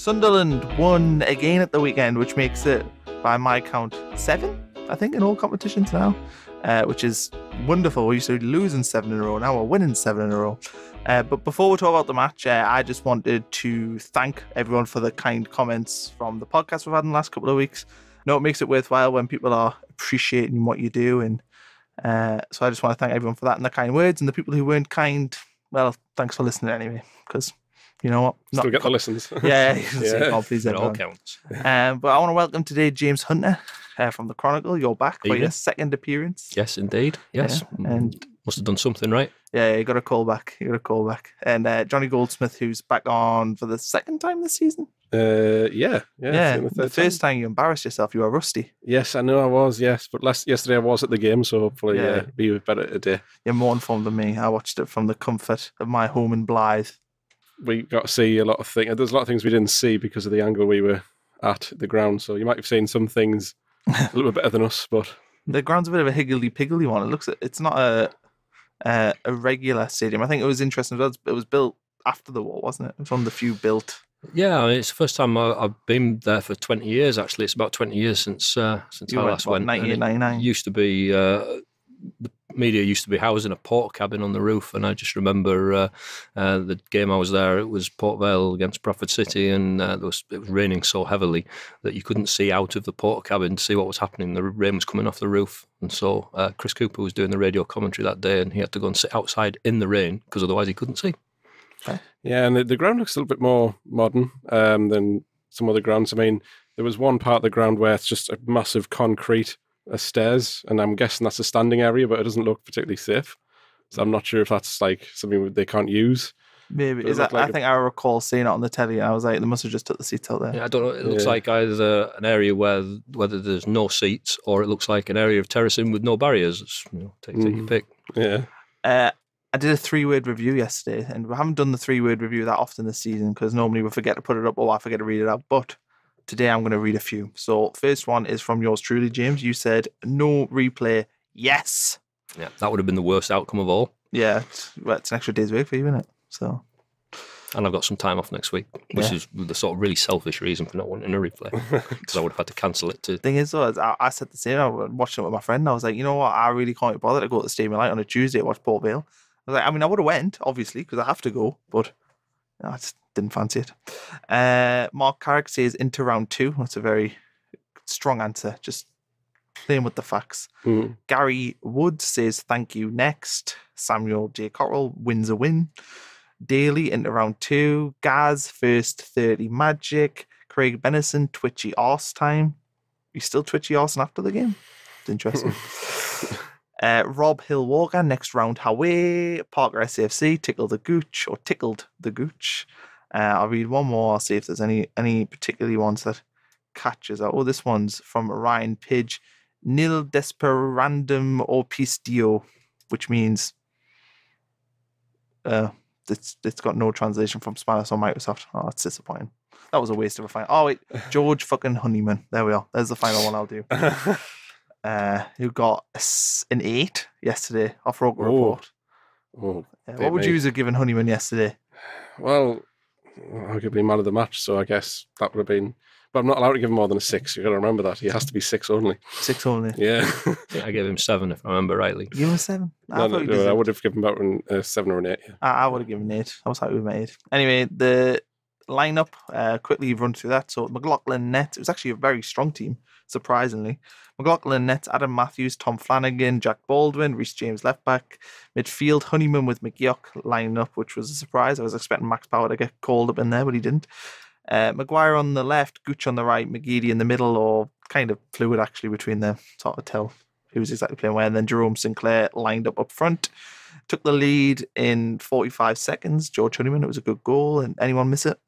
Sunderland won again at the weekend, which makes it, by my count, 7, I think, in all competitions now, which is wonderful. We used to be losing 7 in a row. Now we're winning 7 in a row. But before we talk about the match, I just wanted to thank everyone for the kind comments from the podcast we've had in the last couple of weeks. No, it makes it worthwhile when people are appreciating what you do. And so I just want to thank everyone for that and the kind words. And the people who weren't kind, well, thanks for listening anyway, because you know what? Still get the listens. Yeah, can't please it everyone. all counts. But I want to welcome today James Hunter from the Chronicle. You're back for Evening. your second appearance. Yes, indeed. Yes. Yeah, and must have done something right. yeah, you got a call back. And Johnny Goldsmith, who's back on for the second time this season. Yeah. The first time you embarrassed yourself, you were rusty. Yes, I know I was. Yes, but yesterday I was at the game, so hopefully be better today. You're more informed than me. I watched it from the comfort of my home in Blythe. We got to see a lot of things. There's a lot of things we didn't see because of the angle we were at the ground. So you might have seen some things a little bit better than us, but the ground's a bit of a higgledy-piggledy one. It's not a regular stadium. I think it was interesting. It was built after the war, wasn't it? It was one of the few built. Yeah, I mean, it's the first time I've been there for 20 years. Actually, it's about 20 yeyears since I last went. 1999. Used to be the media used to be housed in a porter cabin on the roof, and I just remember the game I was there. It was Port Vale against Bradford City, and it was raining so heavily that you couldn't see out of the porter cabin to see what was happening. The rain was coming off the roof, and so Chris Cooper was doing the radio commentary that day, and he had to go and sit outside in the rain because otherwise he couldn't see. Yeah, and the ground looks a little bit more modern than some other grounds. I mean, there was one part of the ground where it's just a massive concrete stairs, and I'm guessing that's a standing area, but it doesn't look particularly safe. So I'm not sure if that's like something they can't use. Maybe is that? Like I think I recall seeing it on the telly, and I was like, they must have just took the seats out there. Yeah, I don't know. It looks like either an area whether there's no seats, or it looks like an area of terracing with no barriers. It's, take your pick. Yeah. I did a 3-word review yesterday, and we haven't done the 3-word review that often this season because normally we forget to put it up or I forget to read it out. But today I'm going to read a few. So first one is from yours truly, James. You said, no replay, yes. Yeah, that would have been the worst outcome of all. Yeah, it's an extra day's work for you, isn't it? So, and I've got some time off next week, which is the sort of really selfish reason for not wanting a replay, because I would have had to cancel it too. Thing is, though, I said the same. I was watching it with my friend, and I was like, you know what? I really can't be bothered to go to the Stadium Light on a Tuesday to watch Port Vale. I was like, I mean, I would have went, obviously, because I have to go, but I just didn't fancy it. Mark Carrick says into round 2. That's a very strong answer, just playing with the facts. Gary Wood says thank you next. Samuel J. Cottrell wins a win. Daly into round 2. Gaz first 30 magic. Craig Benison twitchy arse time. You still twitchy arse after the game? It's interesting. Rob Hill Walker, next round Hawaii. Parker SAFC, tickled the gooch. I'll read one more. I'll see if there's any particularly ones that catches out. Oh, this one's from Ryan Pidge. Nil desperandum opus dio, which means it's got no translation from Spanish or Microsoft. Oh, that's disappointing. That was a waste of a final. Oh wait, George fucking Honeyman. There we are. There's the final one I'll do. Who got an 8 yesterday off ROKER Report. What would you have given Honeyman yesterday? Well, arguably man of the match, so I guess that would have been. But I'm not allowed to give him more than a 6. You've got to remember that. He has to be 6 only. 6 only? Yeah. I gave him 7, if I remember rightly. You gave him a 7? I would have given about a 7 or an 8. Yeah. I would have given an 8. I was happy with my 8. Anyway, the lineup, quickly run through that. So McLaughlin net, it was actually a very strong team, surprisingly. McLaughlin net, Adam Matthews, Tom Flanagan, Jack Baldwin, Reece James left back. Midfield, Honeyman with McGeoch line up, which was a surprise. I was expecting Max Power to get called up in there, but he didn't. Maguire on the left, Gooch on the right, McGeady in the middle, or kind of fluid actually between them. Sort of tell who was exactly playing where. And then Jerome Sinclair lined up front. Took the lead in 45 seconds. George Honeyman, it was a good goal. And anyone miss it?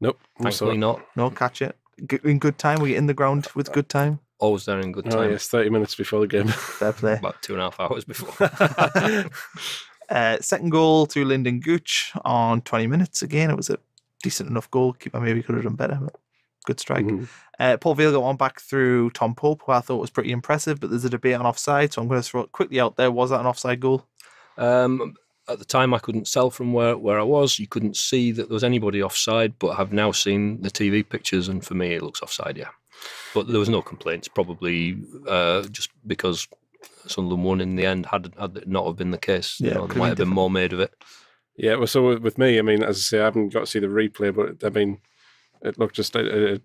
Nope. Thankfully not. No, catch it. In good time? Were you in the ground with good time? Always there in good time. Oh, yes, 30 minutes before the game. Fair play. About 2.5 hours before. Second goal to Lyndon Gooch on 20 minutes. Again, it was a decent enough goal. Keeper maybe could have done better, but good strike. Paul Vale got one back through Tom Pope, who I thought was pretty impressive, but there's a debate on offside, so I'm going to throw it quickly out there. Was that an offside goal? at the time I couldn't tell from where I was. You couldn't see that there was anybody offside, but I've now seen the TV pictures, and for me it looks offside, yeah. But there was no complaints, probably just because Sunderland won in the end. Had it not have been the case, Yeah, you know, there might have been more made of it. Yeah, well, so with me, I mean, as I say, I haven't got to see the replay, but I mean, it looked just a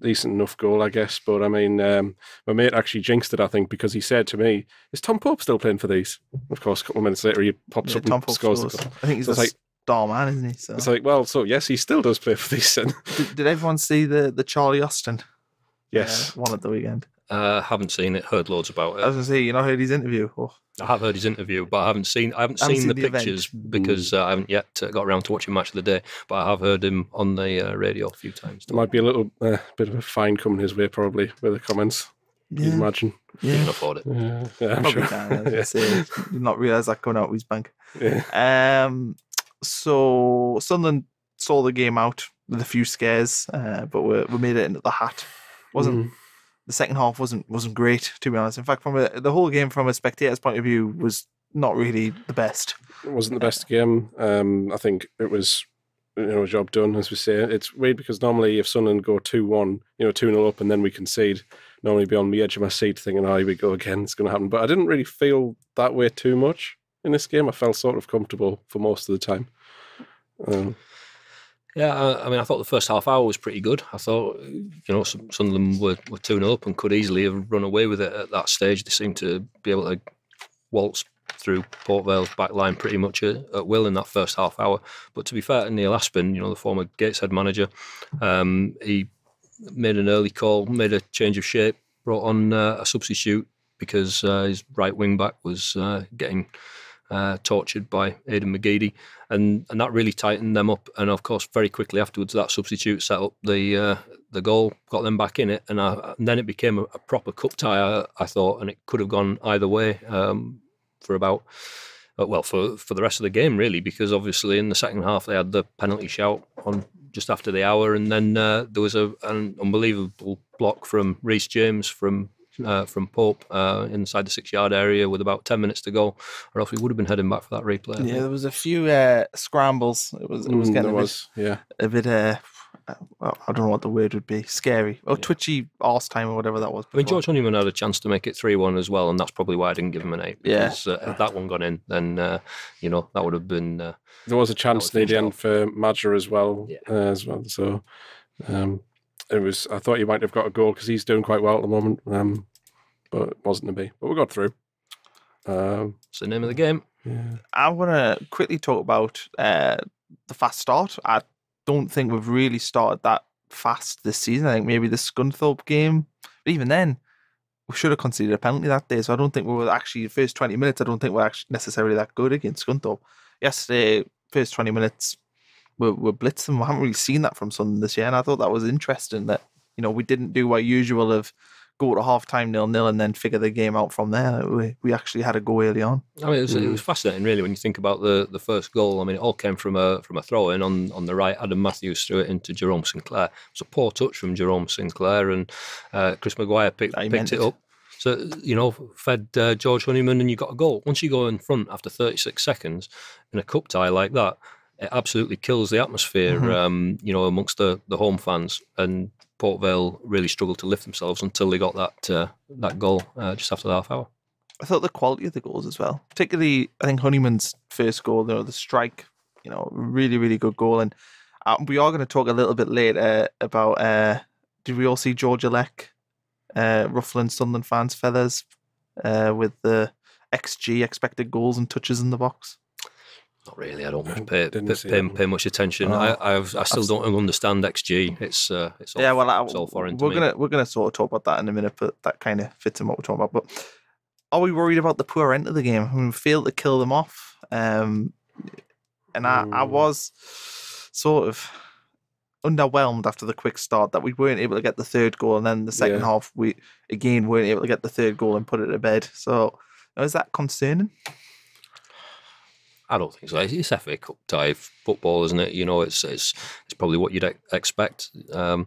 decent enough goal, I guess. But I mean, my mate actually jinxed it, I think, because he said to me, "Is Tom Pope still playing for these?" Of course, a couple of minutes later, he pops up and scores. I think he's a star man, isn't he? So it's like, well, so yes, he still does play for these. Did everyone see the Charlie Austin? Yes, one at the weekend. Haven't seen it. Heard loads about it. I was gonna say, you know, heard his interview. Oh. I have heard his interview, but I haven't seen the pictures because I haven't yet got around to watching Match of the Day. But I have heard him on the radio a few times. There might be a little bit of a fine coming his way, probably, with the comments. Yeah. You'd imagine. You can afford it. Yeah, I'm Probably sure. can. Say, did not realise that coming out of his bank. Yeah. So Sunderland saw the game out with a few scares, but we made it into the hat. The second half wasn't great, to be honest. In fact, the whole game from a spectator's point of view was not really the best. It wasn't the best game. I think it was, a job done, as we say. It's weird because normally if Sunderland go 2-1, 2-0 up and then we concede, normally be on the edge of my seat thinking, oh, here we go again, it's going to happen. But I didn't really feel that way too much in this game. I felt sort of comfortable for most of the time. Yeah, I mean, I thought the first half hour was pretty good. I thought, Sunderland were 2-0 up and could easily have run away with it at that stage. They seemed to be able to waltz through Port Vale's back line pretty much at will in that first half hour. But to be fair to Neil Aspin, the former Gateshead manager, he made an early call, made a change of shape, brought on a substitute because his right wing back was getting tortured by Aidan McGeady, and that really tightened them up. And of course, very quickly afterwards, that substitute set up the goal, got them back in it, and then it became a proper cup tie. I thought, and it could have gone either way for about for the rest of the game, really, because obviously in the second half they had the penalty shout on just after the hour, and then there was an unbelievable block from Reece James from Pope inside the 6-yard area with about 10 minutes to go, or else we would have been heading back for that replay. Yeah, there was a few scrambles. It was getting a bit well, I don't know what the word would be, scary or twitchy arse time or whatever that was before. I mean, George Honeyman had a chance to make it 3-1 as well, and that's probably why I didn't give him an 8, because if that one gone in, then that would have been there was a chance near the end for Madger as well. So it was. I thought he might have got a goal because he's doing quite well at the moment, but it wasn't to be. But we got through. It's the name of the game. Yeah. I want to quickly talk about the fast start. I don't think we've really started that fast this season. I think maybe the Scunthorpe game, but even then, we should have conceded a penalty that day. So I don't think we were actually, the first 20 minutes, I don't think we're actually necessarily that good against Scunthorpe. Yesterday, first 20 minutes, we're blitzing. We haven't really seen that from Sunderland this year, and I thought that was interesting that, we didn't do our usual of go to half-time 0-0 and then figure the game out from there. We actually had a go early on. I mean, it was fascinating, really, when you think about the first goal. I mean, it all came from a throw-in on the right. Adam Matthews threw it into Jerome Sinclair. It was a poor touch from Jerome Sinclair, and Chris Maguire picked it up. So, fed George Honeyman, and you got a goal. Once you go in front after 36 seconds in a cup tie like that, it absolutely kills the atmosphere, amongst the home fans. And Port Vale really struggled to lift themselves until they got that goal just after the half hour. I thought the quality of the goals as well, particularly I think Honeyman's first goal, the strike, really, really good goal. And we are going to talk a little bit later about, did we all see Georgia Leck ruffling Sunderland fans' feathers with the XG, expected goals and touches in the box? Not really. I don't pay much attention. I still don't understand XG. It's all foreign to me. We're gonna sort of talk about that in a minute, but that kind of fits in what we're talking about. But are we worried about the poor end of the game? I mean, we failed to kill them off, and I was sort of underwhelmed after the quick start that we weren't able to get the third goal, and then the second half we again weren't able to get the third goal and put it to bed. So is that concerning? I don't think so. It's FA Cup tie football, isn't it? It's probably what you'd expect in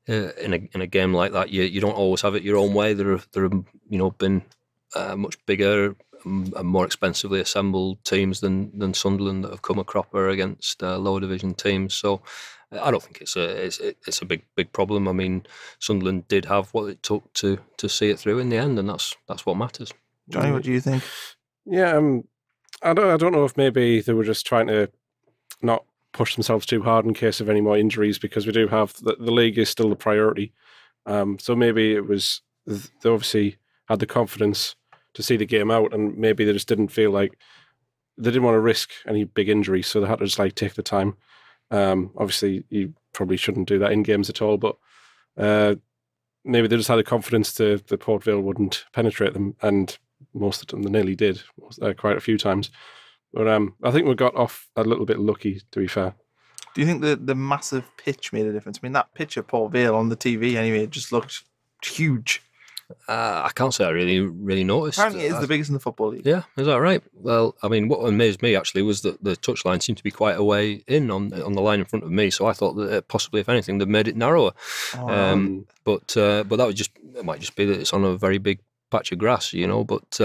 a game like that. You don't always have it your own way. There have been much bigger more expensively assembled teams than Sunderland that have come a cropper against lower division teams. So I don't think it's a big problem. I mean, Sunderland did have what it took to see it through in the end, and that's what matters. Johnny, what do you think? Yeah, I don't know if maybe they were just trying to not push themselves too hard in case of any more injuries, because we do have the league is still the priority. So maybe it was they obviously had the confidence to see the game out, and maybe they just didn't feel like they didn't want to risk any big injuries, so they had to just take the time. Obviously, you probably shouldn't do that in games at all, but maybe they just had the confidence that Port Vale wouldn't penetrate them, and most of them they nearly did quite a few times. But I think we got off a little bit lucky, to be fair. Do you think the massive pitch made a difference? I mean, that pitch at Port Vale on the TV anyway, it just looked huge. I can't say I really noticed. Apparently it is the biggest in the Football League. Yeah, is that right? Well, I mean, what amazed me actually was that the touchline seemed to be quite a way in on the line in front of me, so I thought that possibly, if anything, they'd made it narrower. But that it might just be that it's on a very big patch of grass, But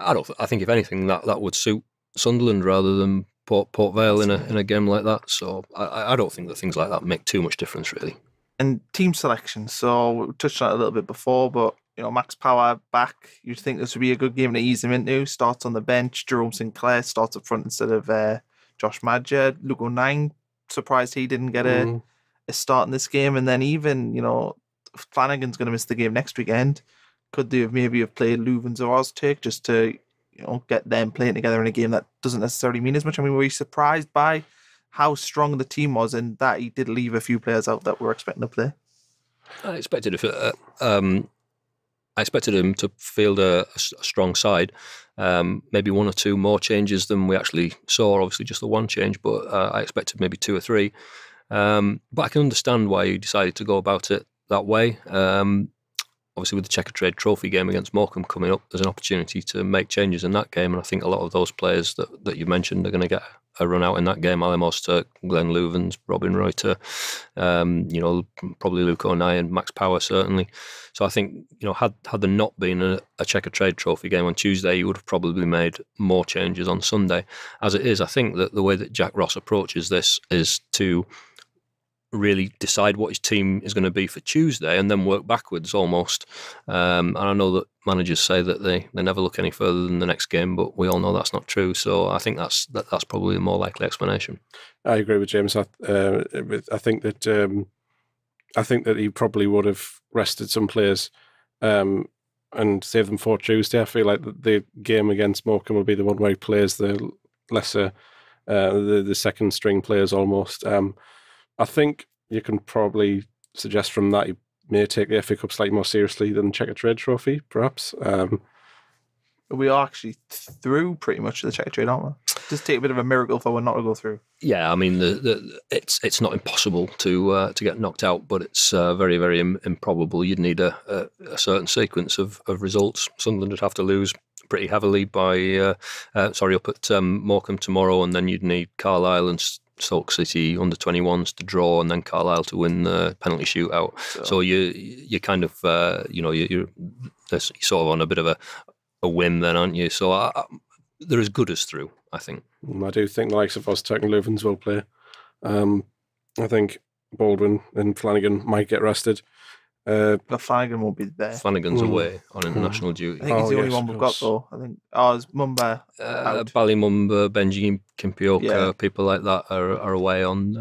I think if anything that would suit Sunderland rather than Port Vale in a game like that. So I don't think that things like that make too much difference really. And team selection. So we touched on it a little bit before, but Max Power back. You'd think this would be a good game to ease him into. Starts on the bench. Jerome Sinclair starts up front instead of Josh Madger. Luke O'Nien, surprised he didn't get a start in this game. And then even Flanagan's going to miss the game next weekend. Could they have played Leuven's or Ozturk just to get them playing together in a game that doesn't necessarily mean as much? I mean, were you surprised by how strong the team was and that he did leave a few players out that were expecting to play? I expected him to field a strong side. Maybe one or two more changes than we actually saw. Obviously, just the one change, but I expected maybe two or three. But I can understand why he decided to go about it that way. Obviously, with the Checkatrade Trophy game against Morecambe coming up, there's an opportunity to make changes in that game, and I think a lot of those players that you mentioned are going to get a run out in that game. Alem Ozturk, Glenn Leuven's, Robin Reuter, probably Luke O'Nien, Max Power certainly. So I think had there not been a Checkatrade Trophy game on Tuesday, you would have probably made more changes on Sunday. As it is, I think that the way that Jack Ross approaches this is to really decide what his team is going to be for Tuesday and then work backwards almost. And I know that managers say that they never look any further than the next game, but we all know that's not true. So I think that's probably the more likely explanation. I agree with James. I think that he probably would have rested some players and saved them for Tuesday. I feel like the game against Morecambe will be the one where he plays the lesser, the second string players almost. I think you can probably suggest from that he may take the FA Cup slightly more seriously than Checkatrade Trophy, perhaps. We are actually through pretty much the Checkatrade, aren't we? Just take a bit of a miracle for one not to go through. Yeah, I mean, it's not impossible to get knocked out, but it's very, very improbable. You'd need a certain sequence of results. Sunderland would have to lose pretty heavily up at Morecambe tomorrow, and then you'd need Carlisle and Stoke City under 21s to draw, and then Carlisle to win the penalty shootout. So you kind of you're sort of on a bit of a whim then, aren't you? So they're as good as through, I think. I do think the likes of Ozturk and Leuven's will play. I think Baldwin and Flanagan might get rested. But Flanagan won't be there. Flanagan's away on international duty. I think he's the only one we've got though. I think is Mumba out? Ballymumba, Benji Kimpioka, people like that are away on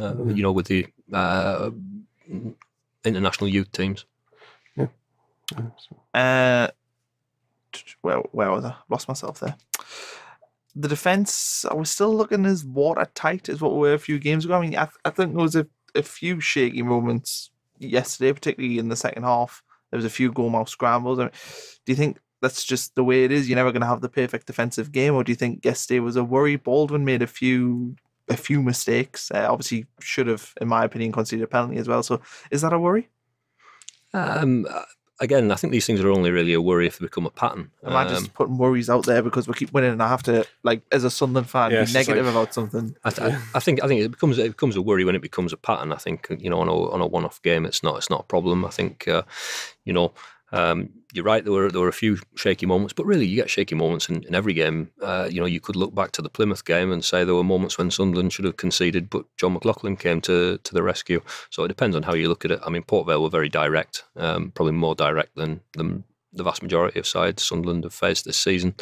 with the international youth teams. Yeah. Where was I? Lost myself there. The defence, I was still looking as watertight as what we were a few games ago. I mean, I think there was a few shaky moments yesterday, particularly in the second half. There was a few goalmouth scrambles. I mean, do you think that's just the way it is? You're never going to have the perfect defensive game, or do you think yesterday was a worry? Baldwin made a few mistakes. Obviously, should have, in my opinion, conceded a penalty as well. So, is that a worry? Again, I think these things are only really a worry if they become a pattern. Am I just putting worries out there because we keep winning and I have to, as a Sunderland fan, be negative about something? I think it becomes a worry when it becomes a pattern. I think on a one-off game, it's not a problem. I think you you're right. There were a few shaky moments, but really, you get shaky moments in every game. You could look back to the Plymouth game and say there were moments when Sunderland should have conceded, but John McLaughlin came to the rescue. So it depends on how you look at it. I mean, Port Vale were very direct, probably more direct than the vast majority of sides Sunderland have faced this season.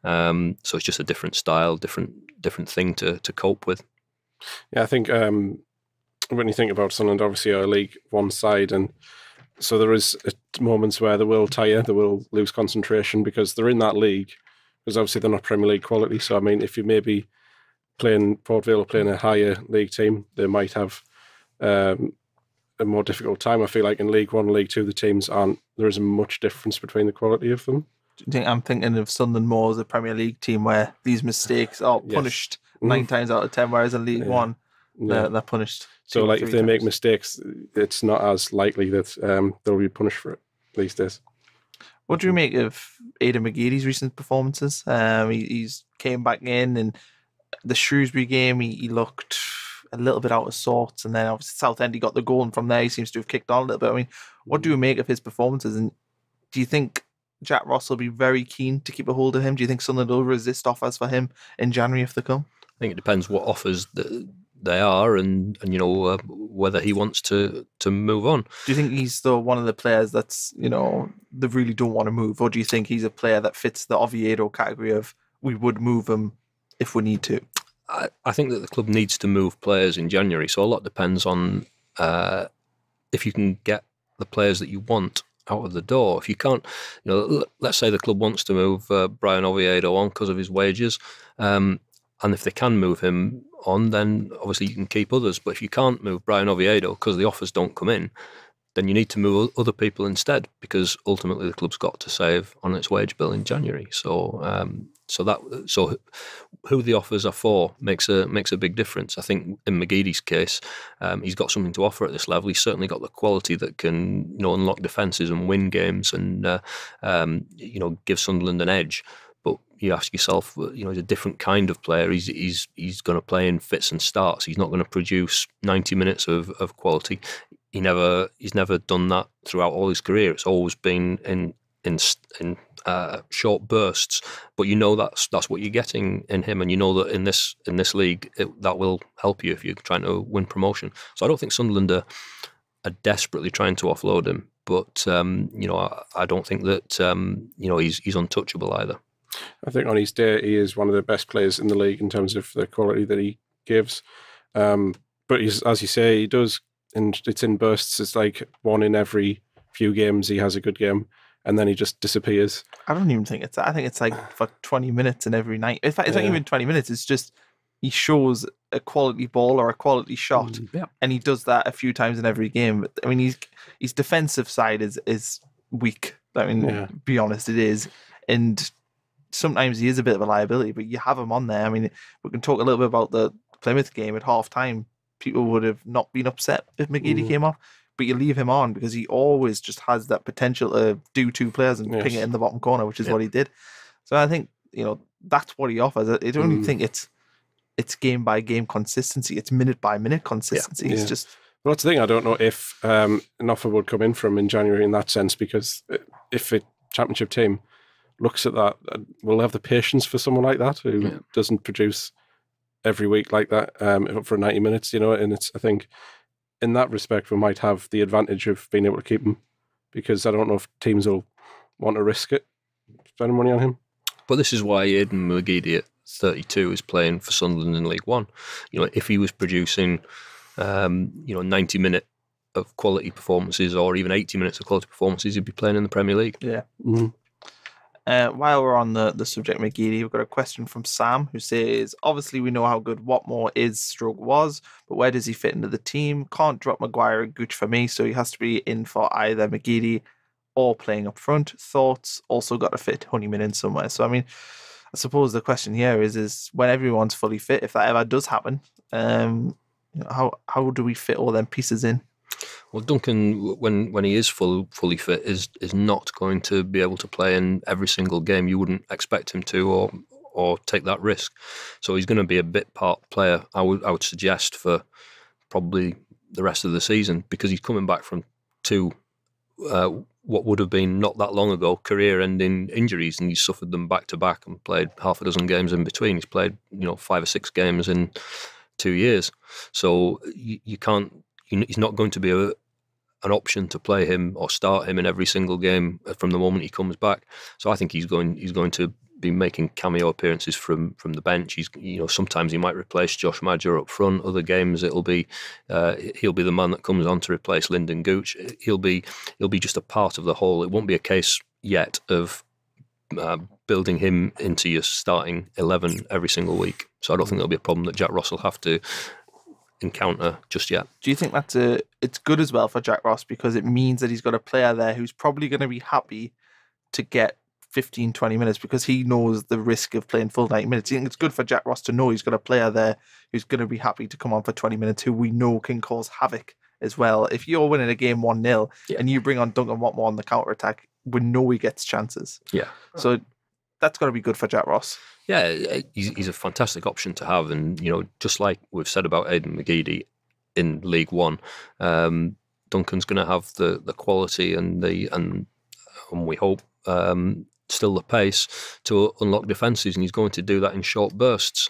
So it's just a different style, different thing to cope with. Yeah, I think when you think about Sunderland, obviously are a League One side, and so there is moments where they will tire, they will lose concentration because they're in that league, because obviously they're not Premier League quality. So, I mean, if you maybe playing Port Vale or playing a higher league team, they might have a more difficult time. I feel like in League One, League Two, the teams there isn't much difference between the quality of them. Do you think I'm thinking of Sunderland more as a Premier League team where these mistakes are punished 9 times out of 10, whereas in League One, they're punished. So, like, if they make mistakes, it's not as likely that they'll be punished for it these days. What do you make of Aidan McGeady's recent performances? He's came back in the Shrewsbury game, he looked a little bit out of sorts, and then obviously Southend, he got the goal, and from there he seems to have kicked on a little bit. I mean, what do you make of his performances, and do you think Jack Ross will be very keen to keep a hold of him? Do you think Sunderland will resist offers for him in January if they come? I think it depends what offers they are, and whether he wants to move on. Do you think he's still one of the players that's, they really don't want to move, or do you think he's a player that fits the Oviedo category of we would move him if we need to? I think that the club needs to move players in January, so a lot depends on if you can get the players that you want out of the door. If you can't, let's say the club wants to move Brian Oviedo on because of his wages, and if they can move him on, then obviously you can keep others. But if you can't move Brian Oviedo because the offers don't come in, then you need to move other people instead, because ultimately the club's got to save on its wage bill in January. So who the offers are for makes a big difference. I think in McGeady's case, he's got something to offer at this level. He's certainly got the quality that can unlock defences and win games and give Sunderland an edge. But you ask yourself, he's a different kind of player. He's going to play in fits and starts. He's not going to produce 90 minutes of quality. He's never done that throughout all his career. It's always been in short bursts. But that's what you're getting in him, and you know that in this league that will help you if you're trying to win promotion. So I don't think Sunderland are desperately trying to offload him. But I don't think that he's untouchable either. I think on his day, he is one of the best players in the league in terms of the quality that he gives. But as you say, he does, and it's in bursts. It's like one in every few games he has a good game, and then he just disappears. I don't even think it's that. I think it's like for 20 minutes in every night. In fact, it's not even 20 minutes. It's just he shows a quality ball or a quality shot, and he does that a few times in every game. I mean, his defensive side is weak. I mean, be honest, it is. And sometimes he is a bit of a liability, but you have him on there. I mean, we can talk a little bit about the Plymouth game at half time. People would have not been upset if McGeady came off, but you leave him on because he always just has that potential to do two players and ping it in the bottom corner, which is what he did. So I think, that's what he offers. I don't even think it's game by game consistency. It's minute by minute consistency. It's just... Well, that's the thing. I don't know if an offer would come in from in January in that sense, because if a championship team looks at that, we'll have the patience for someone like that who doesn't produce every week like that for 90 minutes, and I think in that respect we might have the advantage of being able to keep him, because I don't know if teams will want to risk it, spending money on him. But this is why Aidan McGeady at 32 is playing for Sunderland in League One. If he was producing 90 minutes of quality performances, or even 80 minutes of quality performances, he'd be playing in the Premier League. Yeah. While we're on the subject of McGeady, we've got a question from Sam, who says, obviously we know how good Watmore was, but where does he fit into the team? Can't drop Maguire and Gooch for me, so he has to be in for either McGeady or playing up front. Thoughts? Also got to fit Honeyman in somewhere. So, I mean, I suppose the question here is when everyone's fully fit, if that ever does happen, how do we fit all them pieces in? Well, Duncan, when he is fully fit, is not going to be able to play in every single game. You wouldn't expect him to, or take that risk. So he's going to be a bit part player, I would suggest, for probably the rest of the season, because he's coming back from two what would have been not that long ago career-ending injuries, and he's suffered them back to back and played half a dozen games in between. He's played 5 or 6 games in 2 years, so you can't. He's not going to be an option to play him or start him in every single game from the moment he comes back. So I think he's going to be making cameo appearances from the bench. He's sometimes he might replace Josh Maja up front. Other games he'll be the man that comes on to replace Lyndon Gooch. He'll be just a part of the whole. It won't be a case yet of building him into your starting 11 every single week. So I don't think there'll be a problem that Jack Ross will have to encounter just yet. Do you think it's good as well for Jack Ross, because it means that he's got a player there who's probably going to be happy to get 15, 20 minutes because he knows the risk of playing full 90 minutes. Do you think it's good for Jack Ross to know he's got a player there who's going to be happy to come on for 20 minutes, who we know can cause havoc as well? If you're winning a game 1-0 and you bring on Duncan Watmore on the counter-attack, we know he gets chances. Yeah. So that's got to be good for Jack Ross. Yeah, he's a fantastic option to have. And, just like we've said about Aidan McGeady in League One, Duncan's going to have the quality and we hope still the pace to unlock defences, and he's going to do that in short bursts.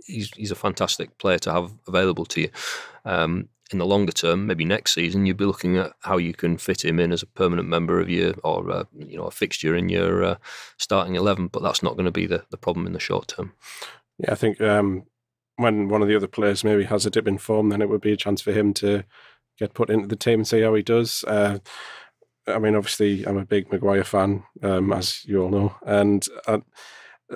He's a fantastic player to have available to you. In the longer term, maybe next season, you'll be looking at how you can fit him in as a permanent member of your, or a fixture in your starting 11. But that's not going to be the problem in the short term. Yeah, I think when one of the other players maybe has a dip in form, then it would be a chance for him to get put into the team and see how he does. I mean, obviously, I'm a big Maguire fan, as you all know, and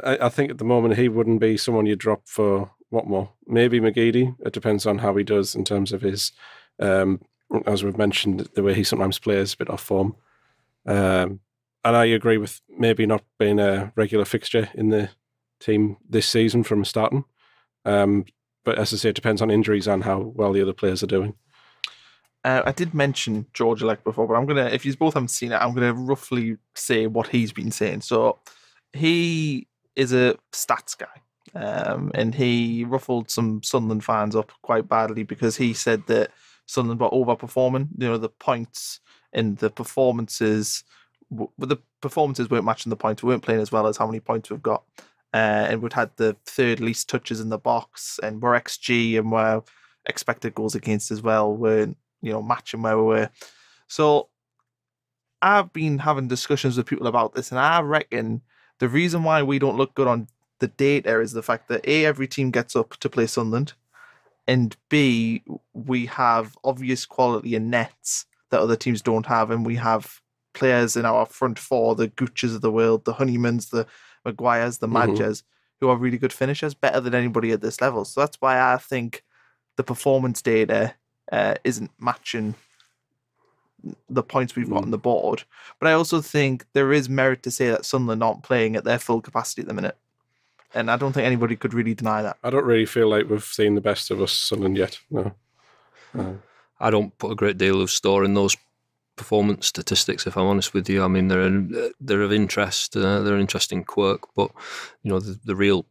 I think at the moment he wouldn't be someone you drop for Watmore. Maybe McGeady. It depends on how he does in terms of his, as we've mentioned, the way he sometimes plays a bit off form. And I agree with maybe not being a regular fixture in the team this season from starting. But as I say, it depends on injuries and how well the other players are doing. I did mention George Elect before, but if you both haven't seen it, I'm going to roughly say what he's been saying. So he is a stats guy, and he ruffled some Sunderland fans up quite badly because he said that Sunderland were overperforming. The points and the performances, the performances weren't matching the points. We weren't playing as well as how many points we've got. And we'd had the third least touches in the box, and we're XG and we're expected goals against as well weren't matching where we were. So I've been having discussions with people about this, and I reckon the reason why we don't look good on the data is the fact that A, every team gets up to play Sunderland, and B, we have obvious quality in nets that other teams don't have, and we have players in our front four, the Gooches of the world, the Honeymans, the Maguires, the Madjas, who are really good finishers, better than anybody at this level. So that's why I think the performance data isn't matching the points we've got on the board. But I also think there is merit to say that Sunderland aren't playing at their full capacity at the minute. And I don't think anybody could really deny that. I don't really feel like we've seen the best of us Sunderland yet. No. I don't put a great deal of store in those performance statistics, if I'm honest with you. I mean, they're of interest. They're an interesting quirk, but the real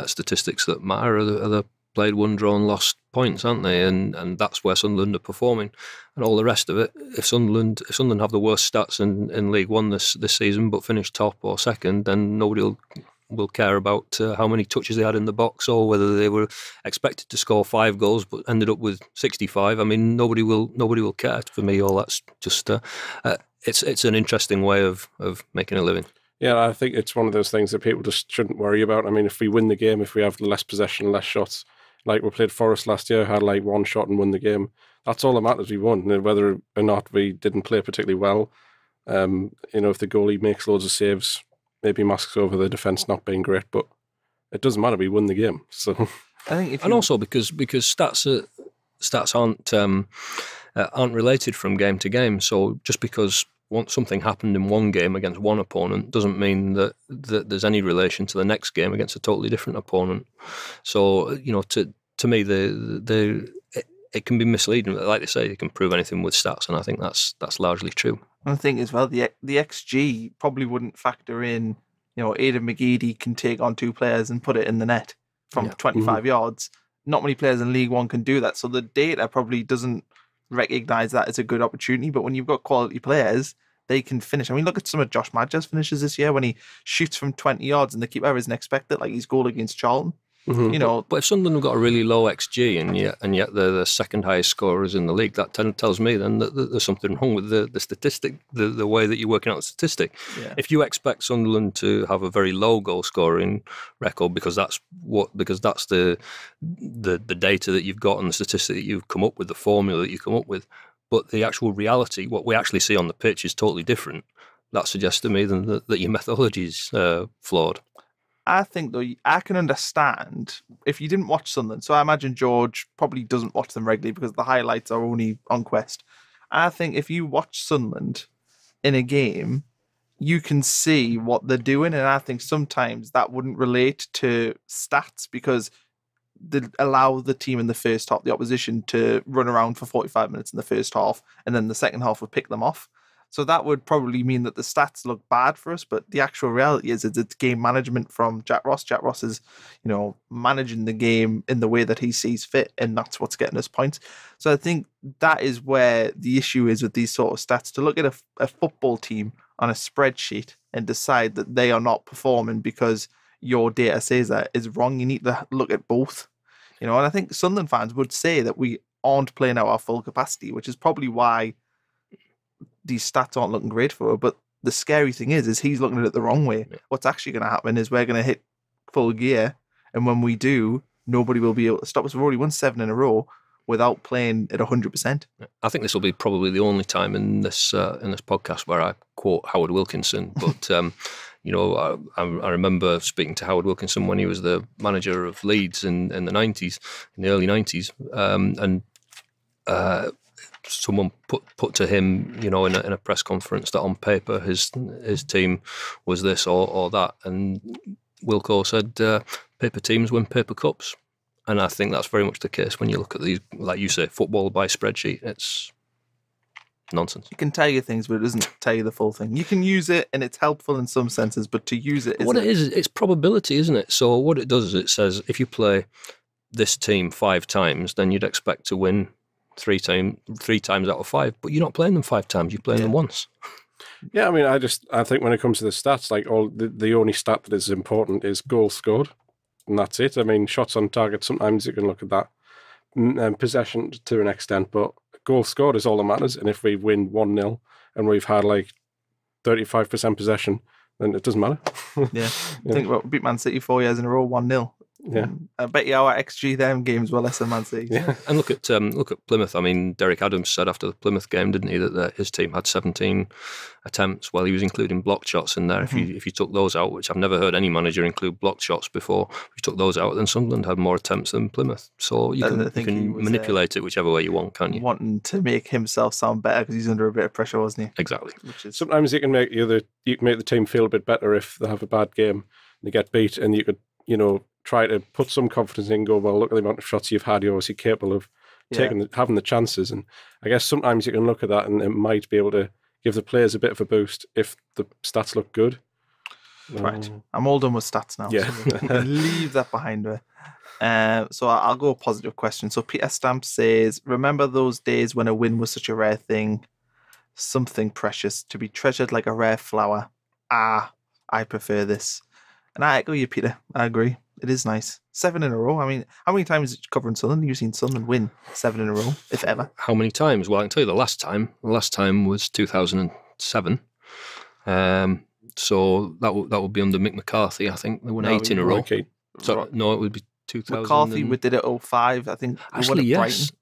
statistics that matter are the played, won, drawn, lost points, aren't they? And that's where Sunderland are performing. And all the rest of it, if Sunderland have the worst stats in League One this season, but finish top or second, then nobody will care about how many touches they had in the box or whether they were expected to score 5 goals but ended up with 65. I mean, nobody will care. For me, all that's just it's an interesting way of making a living. Yeah, I think it's one of those things that people just shouldn't worry about. I mean, if we win the game, if we have less possession, less shots, like we played Forest last year, had like 1 shot and won the game, that's all that matters. We won. And whether or not we didn't play particularly well, if the goalie makes loads of saves, maybe masks over the defence not being great, but it doesn't matter. We won the game. So I think and also because stats aren't related from game to game. So just because something happened in one game against one opponent doesn't mean that there's any relation to the next game against a totally different opponent. So to me, it can be misleading. Like they say, you can prove anything with stats, and I think that's largely true. I think as well, the XG probably wouldn't factor in. Aidan McGeady can take on 2 players and put it in the net from 25 yards. Not many players in League One can do that, so the data probably doesn't recognise that as a good opportunity. But when you've got quality players they can finish. I mean, look at some of Josh Madger's finishes this year when he shoots from 20 yards and the keeper isn't expected, like his goal against Charlton. Mhm. You know, But if Sunderland have got a really low XG and yet they're the second highest scorers in the league, that tells me then that there's something wrong with the statistic, the way that you're working out the statistic. Yeah. If you expect Sunderland to have a very low goal scoring record because that's the data that you've got and the statistic that you've come up with, the formula that you come up with, but the actual reality, what we actually see on the pitch, is totally different. That suggests to me then that your methodology is flawed. I think, though, I can understand if you didn't watch Sunderland. So I imagine George probably doesn't watch them regularly because the highlights are only on Quest. I think if you watch Sunderland in a game, you can see what they're doing. And I think sometimes that wouldn't relate to stats because they allow the team in the first half, the opposition, to run around for 45 minutes in the first half. And then the second half would pick them off. So that would probably mean that the stats look bad for us, but the actual reality is it's game management from Jack Ross. Jack Ross is, managing the game in the way that he sees fit, and that's what's getting us points. So I think that is where the issue is with these sort of stats. To look at a football team on a spreadsheet and decide that they are not performing because your data says that is wrong. You need to look at both. And I think Sunderland fans would say that we aren't playing out our full capacity, which is probably why these stats aren't looking great for her. But the scary thing is he's looking at it the wrong way. Yeah. What's actually going to happen is we're going to hit full gear, and when we do, nobody will be able to stop us. We've already won 7 in a row without playing at 100%. I think this will be probably the only time in this podcast where I quote Howard Wilkinson. But I remember speaking to Howard Wilkinson when he was the manager of Leeds in the early 90s, and someone put to him, in a press conference, that on paper his team was this or that, and Wilco said, "Paper teams win paper cups," and I think that's very much the case when you look at these, like you say, football by spreadsheet. It's nonsense. It can tell you things, but it doesn't tell you the full thing. You can use it, and it's helpful in some senses, but to use it, it's probability, isn't it? So what it does is it says if you play this team 5 times, then you'd expect to win 3 times out of 5, but you're not playing them 5 times, you're playing them once. Yeah, I mean, I think when it comes to the stats, like the only stat that is important is goals scored, and that's it. I mean, shots on target, sometimes you can look at that, possession to an extent, but goals scored is all that matters. And if we win 1-0 and we've had like 35% possession, then it doesn't matter. Yeah. Think about beat Man City 4 years in a row, 1-0. Yeah, I bet you our XG them games were less than Man City. Yeah, and look at Plymouth. I mean, Derek Adams said after the Plymouth game, didn't he, that his team had 17 attempts. Well, he was including blocked shots in there. Mm-hmm. If you took those out, which I've never heard any manager include blocked shots before, if you took those out, then Sunderland had more attempts than Plymouth. So you can manipulate it whichever way you want, can't you? Wanting to make himself sound better because he's under a bit of pressure, wasn't he? Exactly. Sometimes you can make the team feel a bit better if they have a bad game and they get beat, and you could try to put some confidence in and go, well, look at the amount of shots you've had. You're obviously capable of having the chances. And I guess sometimes you can look at that and it might be able to give the players a bit of a boost if the stats look good. Right. I'm all done with stats now. Yeah. So we can leave that behind me. So I'll go a positive question. So Peter Stamp says, remember those days when a win was such a rare thing, something precious, to be treasured like a rare flower. I prefer this. And I echo you, Peter. I agree. It is nice. 7 in a row. I mean, how many times covering Sunderland have you seen Sunderland win 7 in a row, if ever? How many times? Well, I can tell you the last time. The last time was 2007. So that would be under Mick McCarthy. I think they won 8 in a row. Okay. So no, it would be 2000. McCarthy we did it 05. I think. Actually, yes.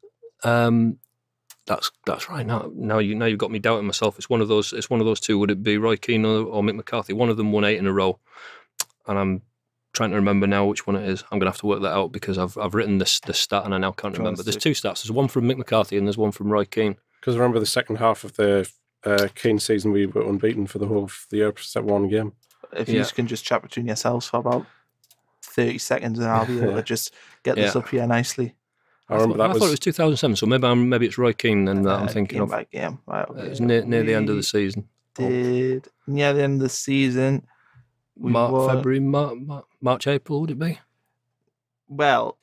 That's right. Now you've got me doubting myself. It's one of those two. Would it be Roy Keane or Mick McCarthy? One of them won 8 in a row, and I'm trying to remember now which one it is. I'm going to have to work that out because I've written this stat and I now can't remember. There's 2 stats. There's one from Mick McCarthy and there's one from Roy Keane. Because I remember the second half of the Keane season, we were unbeaten for the whole of the year except one game. If you can just chat between yourselves for about 30 seconds, and I'll be able to just get this up here nicely. I thought it was 2007, so maybe it's Roy Keane and that I'm thinking of. Game. Right, okay. It was near the end of the season. Near the end of the season. February, March, April, would it be? Well,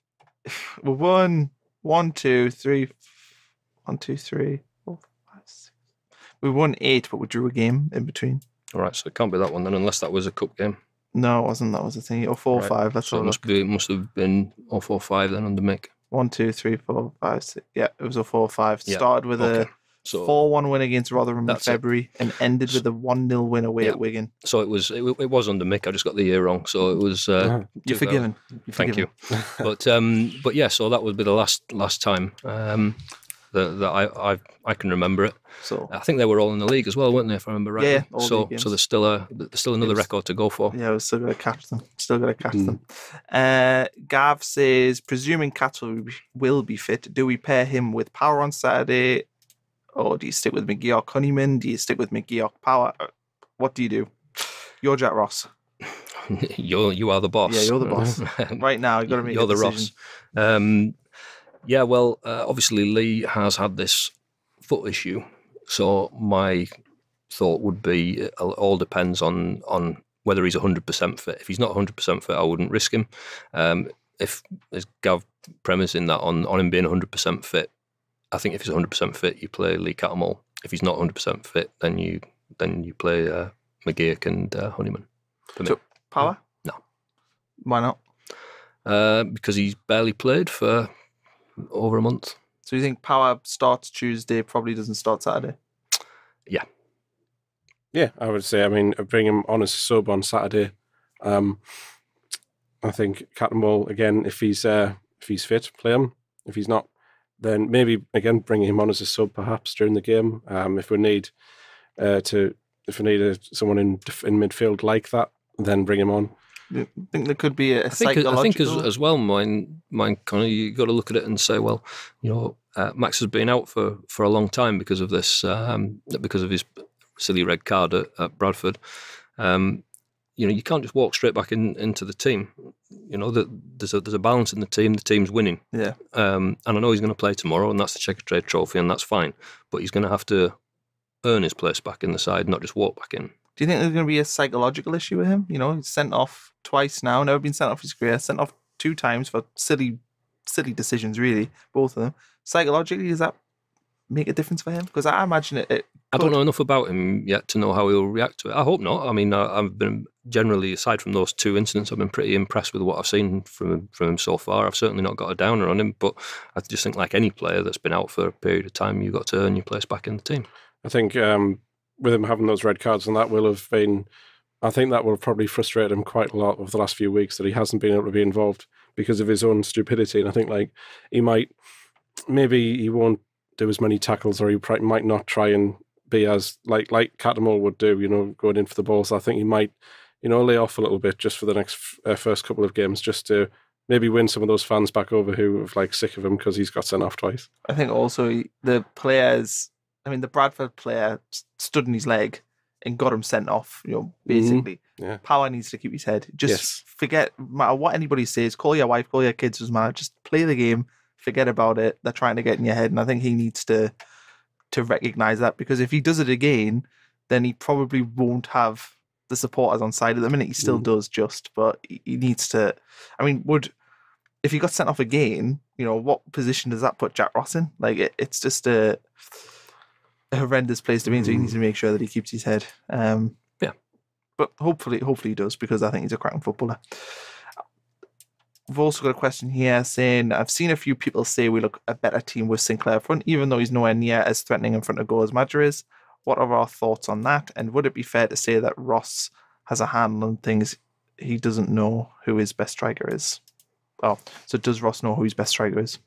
we won 1, 2, 3, 4, 5, 6. We won 8, but we drew a game in between. All right, so it can't be that one then, unless that was a cup game. No, it wasn't. That was the thing. 04-05. That's so it must have been 04-05 then under Mick. 1, 2, 3, 4, 5, 6. Yeah, it was a 4-5. Yeah. Started with a 4-1 win against Rotherham in February and ended with a 1-0 win away at Wigan. So it was under Mick. I just got the year wrong. So it was. You're forgiven. Thank you. But yeah, so that would be the last time that I can remember it. So I think they were all in the league as well, weren't they? If I remember right. Yeah. So there's still another record to go for. Yeah, we're still going to catch them. Gav says, presuming Cattle will be fit, do we pair him with Power on Saturday, or do you stick with McGeoch Honeyman? Do you stick with McGeoch Power? What do you do? You're Jack Ross. You are the boss. Yeah, you're the boss. Right now, you've got to make a decision. Ross. Yeah, well, obviously Lee has had this foot issue, so my thought would be it all depends on whether he's 100% fit. If he's not 100% fit, I wouldn't risk him. If there's Gav premising that on him being 100% fit, I think if he's 100% fit, you play Lee Cattermole. If he's not 100% fit, then you play McGeoch and Honeyman. So, Power? No. Why not? Because he's barely played for over a month. So you think Power starts Tuesday, probably doesn't start Saturday? Yeah, I would say. I mean, bring him on as a sub on Saturday. I think Cattermole again, if he's fit, play him. If he's not, then maybe again bring him on as a sub perhaps during the game. If we need someone in midfield like that, then bring him on. I think there could be a psychological... I think as well, mine Connor, you got to look at it and say, well, Max has been out for a long time because of this, because of his silly red card at Bradford. You can't just walk straight back into the team. There's a balance in the team. The team's winning. Yeah. And I know he's going to play tomorrow, and that's the Checker Trade Trophy, and that's fine. But he's going to have to earn his place back in the side, not just walk back in. Do you think there's going to be a psychological issue with him? He's sent off twice now, never been sent off his career, sent off 2 times for silly decisions, really, both of them. Psychologically, does that make a difference for him? Because I imagine it I don't know enough about him yet to know how he'll react to it. I hope not. I mean, I've been generally, aside from those 2 incidents, I've been pretty impressed with what I've seen from him so far. I've certainly not got a downer on him, but I just think like any player that's been out for a period of time, you've got to earn your place back in the team. I think with him having those red cards, and that will have been, I think that will have probably frustrated him quite a lot over the last few weeks, that he hasn't been able to be involved because of his own stupidity. And I think like maybe he won't do as many tackles, or he might not try and be as like Cattermole would do, going in for the balls. I think he might, lay off a little bit just for the next first couple of games, just to maybe win some of those fans back over who are sick of him because he's got sent off twice. I think also the players, the Bradford player stood in his leg and got him sent off, basically. Yeah. Power needs to keep his head. Just forget, no matter what anybody says, call your wife, call your kids, doesn't matter. Just play the game, forget about it. They're trying to get in your head. And I think he needs to recognise that, because if he does it again, then he probably won't have the supporters on side. At the minute, he still does but he needs to, if he got sent off again, what position does that put Jack Ross in? Like, it's just a horrendous place to be in, so he needs to make sure that he keeps his head. But hopefully he does, because I think he's a cracking footballer. We've also got a question here saying, I've seen a few people say we look a better team with Sinclair front, even though he's nowhere near as threatening in front of goal as Madger is. What are our thoughts on that? And would it be fair to say that Ross has a handle on things, he doesn't know who his best striker is? Oh, so does Ross know who his best striker is?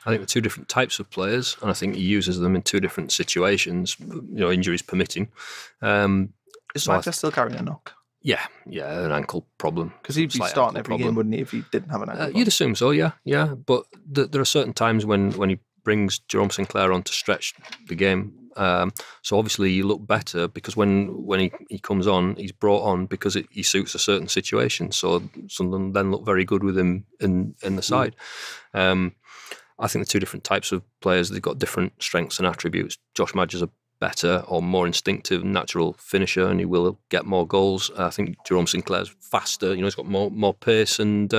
I think they're 2 different types of players, and I think he uses them in 2 different situations, injuries permitting. Is Madger still carrying a knock? Yeah, an ankle problem. Because he'd be starting every game, wouldn't he, if he didn't have an ankle problem? You'd assume so, yeah. But there are certain times when he brings Jerome Sinclair on to stretch the game. So obviously you look better, because when he comes on, he's brought on because he suits a certain situation. So Sunderland then look very good with him in the side. I think the 2 different types of players, they've got different strengths and attributes. Josh Madger's a better or more instinctive, natural finisher, and he will get more goals. I think Jerome Sinclair's faster. He's got more pace and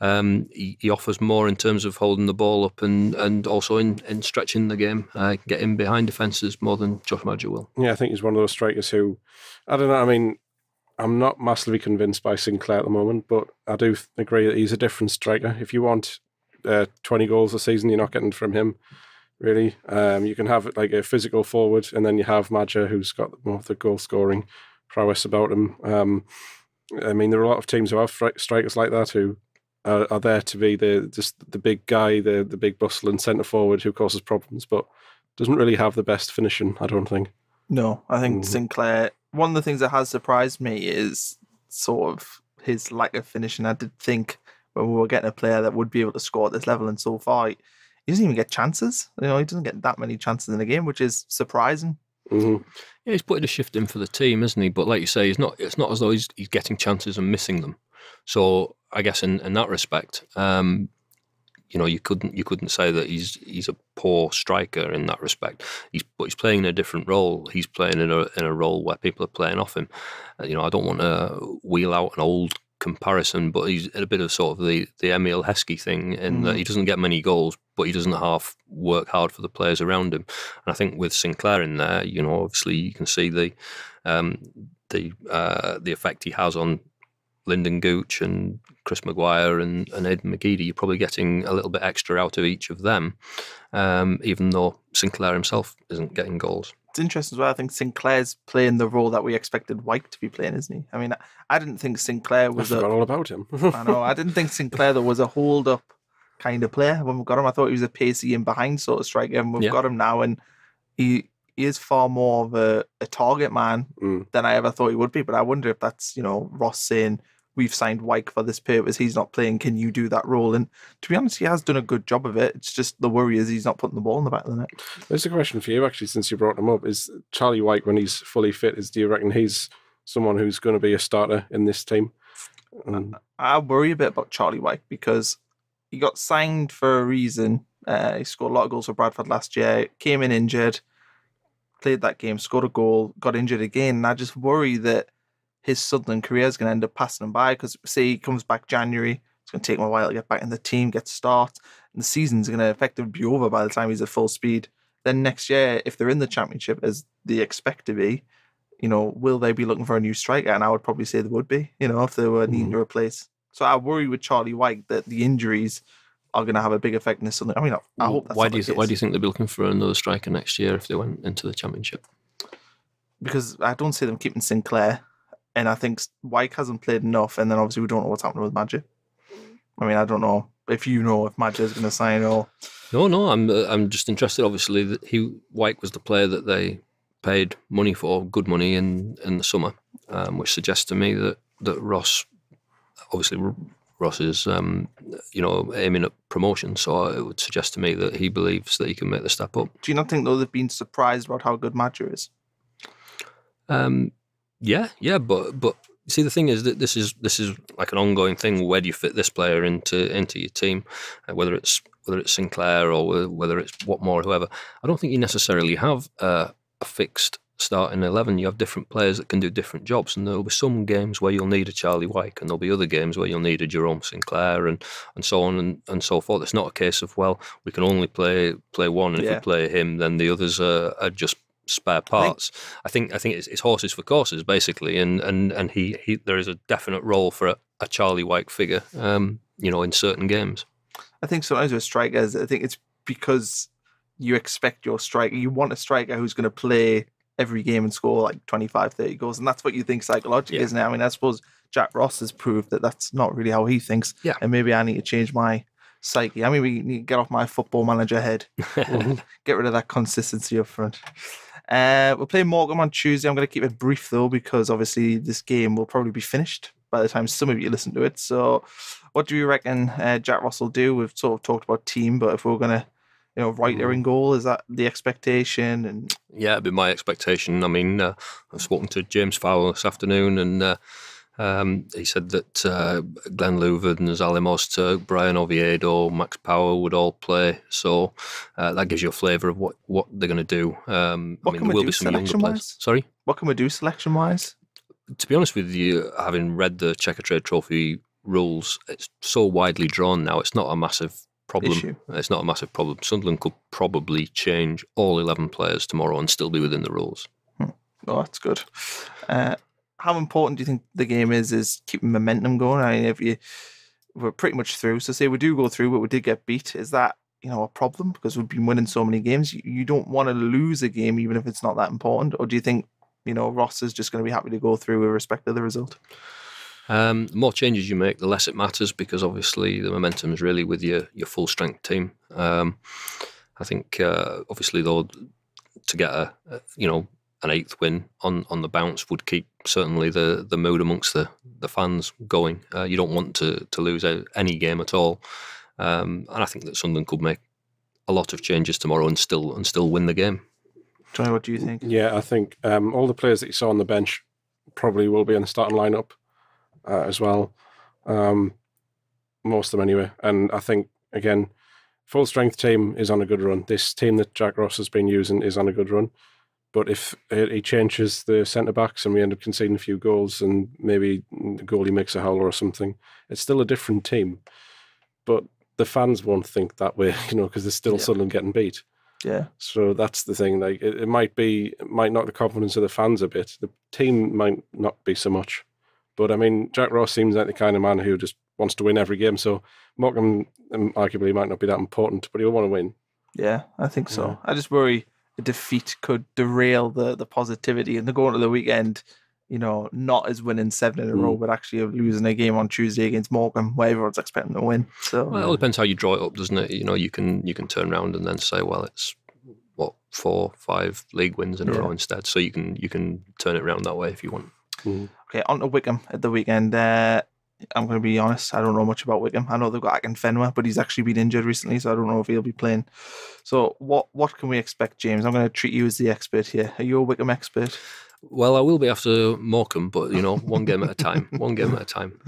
he offers more in terms of holding the ball up and also in stretching the game, getting behind defences more than Josh Maja will. Yeah, I think he's one of those strikers who, I don't know, I mean, I'm not massively convinced by Sinclair at the moment, but I do agree that he's a different striker. If you want 20 goals a season, you're not getting from him, really. You can have like a physical forward, and then you have Maja, who's got more of the goal-scoring prowess about him. I mean, there are a lot of teams who have strikers like that who are there to be the big guy, the big bustling centre forward who causes problems, but doesn't really have the best finishing, I don't think. No, I think Sinclair, one of the things that has surprised me is sort of his lack of finishing. I did think when we were getting a player that would be able to score at this level, and so far he doesn't even get chances. You know, he doesn't get that many chances in the game, which is surprising. Yeah, he's putting a shift in for the team, isn't he? But like you say, it's not as though he's getting chances and missing them. So I guess in that respect, you know, you couldn't say that he's a poor striker in that respect. But he's playing in a different role. He's playing in a role where people are playing off him. You know, I don't want to wheel out an old comparison, but he's a bit of sort of the Emil Heskey thing in that he doesn't get many goals, but he doesn't half work hard for the players around him. And I think with Sinclair in there, you know, obviously you can see the effect he has on Lyndon Gooch and Chris Maguire and Aidan McGeady. You're probably getting a little bit extra out of each of them, even though Sinclair himself isn't getting goals. It's interesting as well. I think Sinclair's playing the role that we expected White to be playing, isn't he? I mean, I didn't think Sinclair was I forgot all about him. I know. I didn't think Sinclair though was a hold-up kind of player when we got him. I thought he was a pacey in behind sort of striker, and we've got him now, and he is far more of a target man than I ever thought he would be. But I wonder if that's, you know, Ross saying, we've signed Wyke for this purpose, he's not playing, can you do that role? And to be honest, he has done a good job of it. It's just the worry is he's not putting the ball in the back of the net. There's a question for you, actually, since you brought him up. Is Charlie Wyke, when he's fully fit, do you reckon he's someone who's going to be a starter in this team? I worry a bit about Charlie Wyke because he got signed for a reason. He scored a lot of goals for Bradford last year, came in injured, played that game, scored a goal, got injured again. And I just worry that his Sunderland career is going to end up passing him by because, say, he comes back January, it's going to take him a while to get back in the team, get start, and the season's going to effectively be over by the time he's at full speed. Then next year, if they're in the Championship, as they expect to be, you know, will they be looking for a new striker? And I would probably say they would be, you know, if they were needing to replace. So I worry with Charlie Wyke that the injuries are going to have a big effect in this. I mean, I hope that's why do you think they'll be looking for another striker next year if they went into the Championship? Because I don't see them keeping Sinclair. And I think Wyke hasn't played enough, and then obviously we don't know what's happening with Maja. I mean, I don't know if you know if Maja is going to sign or. No, I'm just interested. Obviously, that Wyke was the player that they paid money for, good money in the summer, which suggests to me that Ross, obviously Ross is you know, aiming at promotion, so it would suggest to me that he believes that he can make the step up. Do you not think though they've been surprised about how good Maja is? Yeah, but see, the thing is that this is like an ongoing thing. Where do you fit this player into your team? Whether it's Sinclair or whether it's Watmore or whoever. I don't think you necessarily have a fixed starting 11. You have different players that can do different jobs, and there'll be some games where you'll need a Charlie Wyke, and there'll be other games where you'll need a Jerome Sinclair, and so on and so forth. It's not a case of, well, we can only play one, and if we play him, then the others are just spare parts. I think it's horses for courses, basically, and he there is a definite role for a Charlie Wyke figure, you know, in certain games. I think sometimes with strikers, I think it's because you expect your striker, you want a striker who's going to play every game and score like 25, 30 goals, and that's what you think psychologically, isn't it? I mean, I suppose Jack Ross has proved that that's not really how he thinks. Yeah, and maybe I need to change my psyche. I mean, we need to get off my football manager head, get rid of that consistency up front. We're playing Morecambe on Tuesday. I'm going to keep it brief though, because obviously this game will probably be finished by the time some of you listen to it. So what do you reckon Jack Ross will do? We've sort of talked about team, but if we're going to, you know, Reiter in goal, is that the expectation? And yeah, it'd be my expectation. I mean, I've spoken to James Fowler this afternoon, and he said that Glenn Louvard and Zali Mozta, Brian Oviedo, Max Power would all play. So that gives you a flavour of what they're going to do. I mean, there will be some younger players. Sorry? What can we do selection-wise? To be honest with you, having read the Checker Trade Trophy rules, it's so widely drawn now. It's not a massive problem. Issue. It's not a massive problem. Sunderland could probably change all 11 players tomorrow and still be within the rules. Oh, that's good. How important do you think the game is keeping momentum going? I mean, we're pretty much through. So say we do go through, but we did get beat. Is that, a problem? Because we've been winning so many games. You don't want to lose a game, even if it's not that important. Or do you think, Ross is just going to be happy to go through with respect to the result? The more changes you make, the less it matters, because obviously the momentum is really with your full strength team. I think obviously though, to get an 8th win on the bounce would keep certainly the mood amongst the fans going. You don't want to lose any game at all, and I think that Sunderland could make a lot of changes tomorrow and still win the game. Johnny, what do you think? Yeah, I think all the players that you saw on the bench probably will be in the starting lineup as well. Most of them anyway. And I think, again, full strength team is on a good run. This team that Jack Ross has been using is on a good run. But if he changes the centre-backs and we end up conceding a few goals and maybe the goalie makes a howler or something, it's still a different team. But the fans won't think that way, because there's still Sunderland getting beat. Yeah. So that's the thing. Like it might knock the confidence of the fans a bit. The team might not be so much. But I mean, Jack Ross seems like the kind of man who just wants to win every game. So Morecambe arguably might not be that important, but he'll want to win. Yeah, I think so. Yeah. I just worry a defeat could derail the positivity and the going to the weekend, not as winning 7 in a row, but actually losing a game on Tuesday against Morecambe where everyone's expecting to win. So well, it all depends how you draw it up, doesn't it? You can turn around and then say, well, it's 4, 5 league wins in a row instead. So you can turn it around that way if you want. Okay, on to Wickham at the weekend. I'm going to be honest, I don't know much about Wickham. I know they've got Akinfenwa, but he's actually been injured recently, so I don't know if he'll be playing. So what can we expect, James? I'm going to treat you as the expert here. Are you a Wickham expert? Well, I will be after Morecambe, but, one game at a time. One game at a time.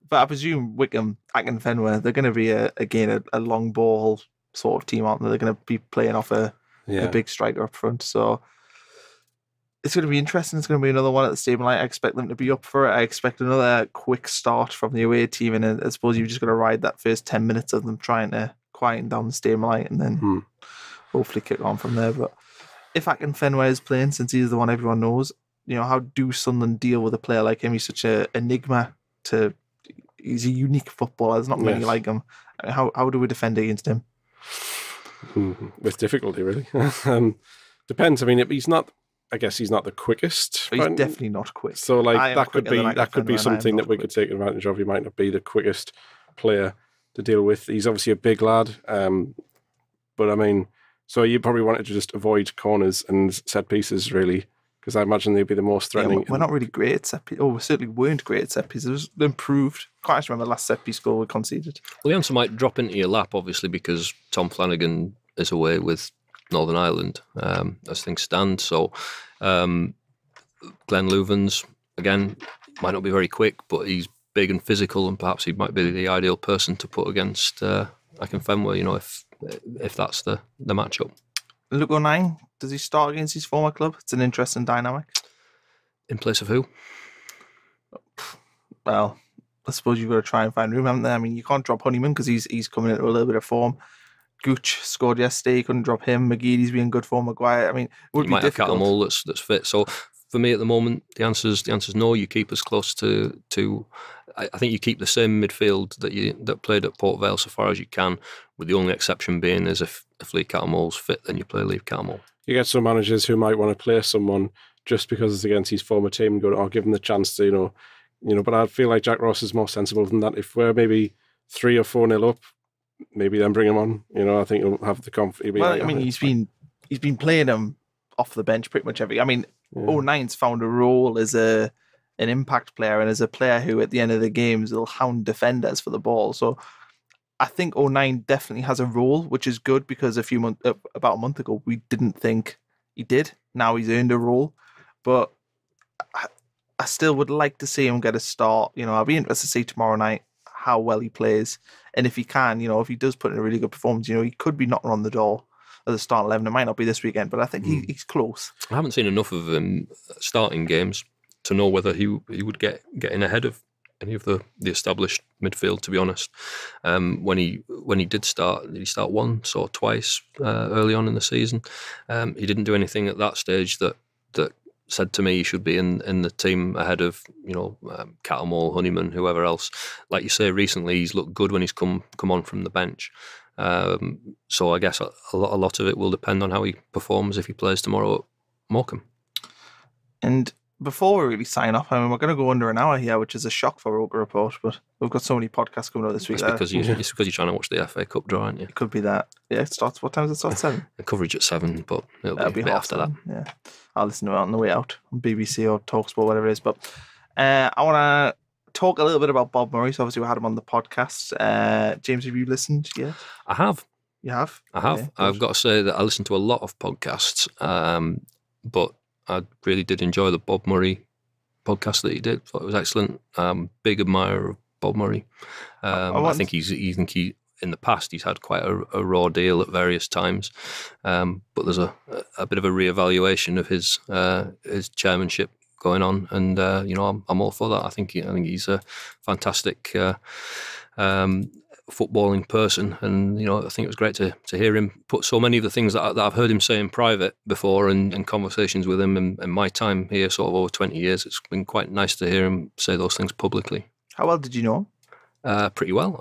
But I presume Wickham, Akinfenwa, they're going to be, a long ball sort of team, aren't they? They're going to be playing off a big striker up front. So it's going to be interesting. It's going to be another one at the Stadium Light. I expect them to be up for it. I expect another quick start from the away team, and I suppose you've just got to ride that first 10 minutes of them trying to quieten down the Stadium Light and then hopefully kick on from there. But if Akinfenwa is playing, since he's the one everyone knows, how do Sunderland deal with a player like him? He's such an enigma. He's a unique footballer. There's not many like him. How do we defend against him? With difficulty, really. Depends. I mean, he's not. I guess he's not the quickest. But he's definitely not quick. So, that could be something that we could take advantage of. He might not be the quickest player to deal with. He's obviously a big lad, but I mean, so you probably wanted to just avoid corners and set pieces, really, because I imagine they'd be the most threatening. Yeah, we're not really great at set pieces. Oh, we certainly weren't great at set pieces. It was improved. Can't actually remember the last set piece goal we conceded. Well, the answer might drop into your lap, obviously, because Tom Flanagan is away with Northern Ireland as things stand. So Glenn Louvens, again, might not be very quick, but he's big and physical, and perhaps he might be the ideal person to put against Akinfenwa, if that's the matchup. Luke O'Nien, does he start against his former club? It's an interesting dynamic. In place of who? Well, I suppose you've got to try and find room, haven't they? I mean, you can't drop Honeyman because he's coming into a little bit of form. Gooch scored yesterday. You couldn't drop him. McGeady's been in good form. Maguire. I mean, it would be difficult. You might have Catamol that's fit. So for me at the moment, the answer's no. You keep as close to. I think you keep the same midfield that played at Port Vale so far as you can, with the only exception being is if Lee Catamol's fit, then you play Lee Catamol. You get some managers who might want to play someone just because it's against his former team and go, "Oh, give him the chance to," But I feel like Jack Ross is more sensible than that. If we're maybe 3 or 4-0 up, maybe then bring him on. I think he'll have the confidence. Well, I mean, he's been playing him off the bench pretty much every. I mean, O'Nien's found a role as an impact player and as a player who, at the end of the games, will hound defenders for the ball. So I think O'Nien definitely has a role, which is good because about a month ago, we didn't think he did. Now he's earned a role, but I still would like to see him get a start. I'll be interested to see tomorrow night how well he plays. And if he can, if he does put in a really good performance, he could be knocking on the door at the start 11. It might not be this weekend, but I think he's close. I haven't seen enough of him starting games to know whether he would get in ahead of any of the established midfield, to be honest. When he did he start once or twice early on in the season? He didn't do anything at that stage that said to me he should be in the team ahead of Cattlemore, Honeyman, whoever else. Like you say, recently he's looked good when he's come on from the bench. So I guess a lot of it will depend on how he performs if he plays tomorrow at Morecambe. And before we really sign off, I mean, we're going to go under an hour here, which is a shock for ROKER Report, but we've got so many podcasts coming out this week. It's because you're trying to watch the FA Cup draw, aren't you? It could be that. Yeah, it starts. What time does it start? 7? The coverage at 7, but it'll be after that. Yeah, I'll listen to it on the way out on BBC or Talksport, whatever it is. But I want to talk a little bit about Bob Murray. So obviously we had him on the podcast. James, have you listened yet? I have. You have? I have. Okay, I've got to say that I listen to a lot of podcasts, but I really did enjoy the Bob Murray podcast that he did. Thought it was excellent. Big admirer of Bob Murray. I think he in the past he's had quite a raw deal at various times, but there's a bit of a reevaluation of his chairmanship going on, and I'm all for that. I think he's a fantastic footballing person, and I think it was great to hear him put so many of the things that I've heard him say in private before, and in conversations with him in my time here, sort of over 20 years. It's been quite nice to hear him say those things publicly. How well did you know him? Pretty well.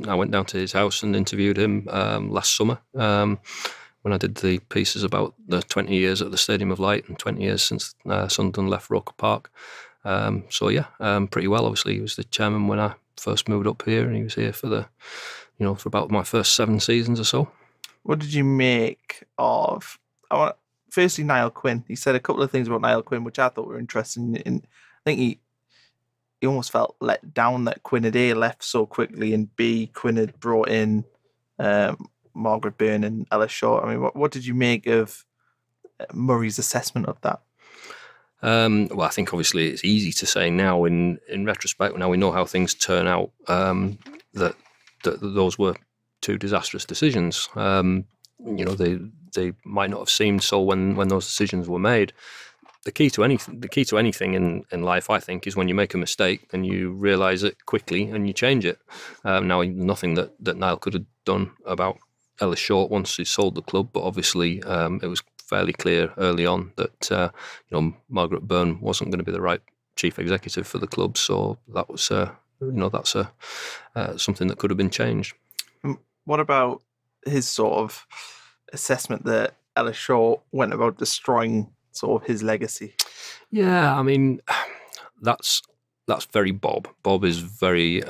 I went down to his house and interviewed him last summer when I did the pieces about the 20 years at the Stadium of Light and 20 years since Sunderland left Roker Park. Pretty well. Obviously, he was the chairman when I first moved up here, and he was here for for about my first 7 seasons or so. What did you make of? Firstly, Niall Quinn. He said a couple of things about Niall Quinn, which I thought were interesting. And I think he almost felt let down that Quinn had A, left so quickly, and B, Quinn had brought in Margaret Byrne and Ellis Short. I mean, what did you make of Murray's assessment of that? Well, I think obviously it's easy to say now in retrospect, now we know how things turn out, that those were 2 disastrous decisions. They might not have seemed so when those decisions were made. The key to anything in life, I think, is when you make a mistake and you realise it quickly and you change it. Now, nothing that Niall could have done about Ellis Short once he sold the club, but obviously it was fairly clear early on that Margaret Byrne wasn't going to be the right chief executive for the club. So that was that's something that could have been changed. What about his sort of assessment that Ellis Short went about destroying sort of his legacy? Yeah, I mean, that's very Bob. Bob is very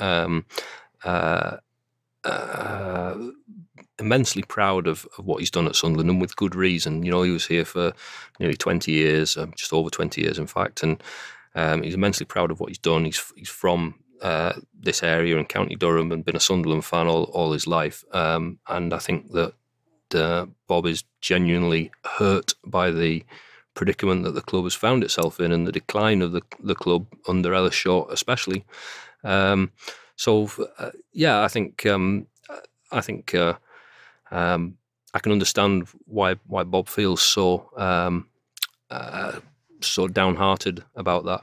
immensely proud of what he's done at Sunderland, and with good reason. He was here for nearly 20 years, just over 20 years, in fact, and he's immensely proud of what he's done. He's from this area in County Durham and been a Sunderland fan all his life, and I think that Bob is genuinely hurt by the predicament that the club has found itself in and the decline of the club under Ellis Short, especially. I think I can understand why Bob feels so downhearted about that.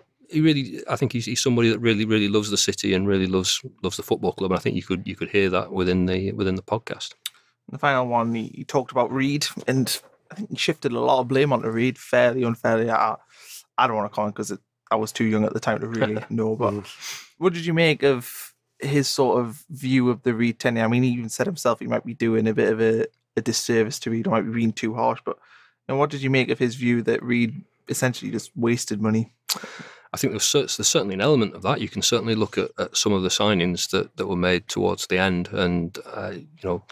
I think he's somebody that really loves the city and really loves the football club, and I think you could hear that within the podcast. The final one, he talked about Reid, and I think he shifted a lot of blame onto Reid, fairly, unfairly. I don't want to comment because I was too young at the time to really know. But what did you make of his sort of view of the Reid tenure? I mean, he even said himself he might be doing a bit of a disservice to Reid, or might be being too harsh. But what did you make of his view that Reid essentially just wasted money? I think there's certainly an element of that. You can certainly look at some of the signings that were made towards the end, and I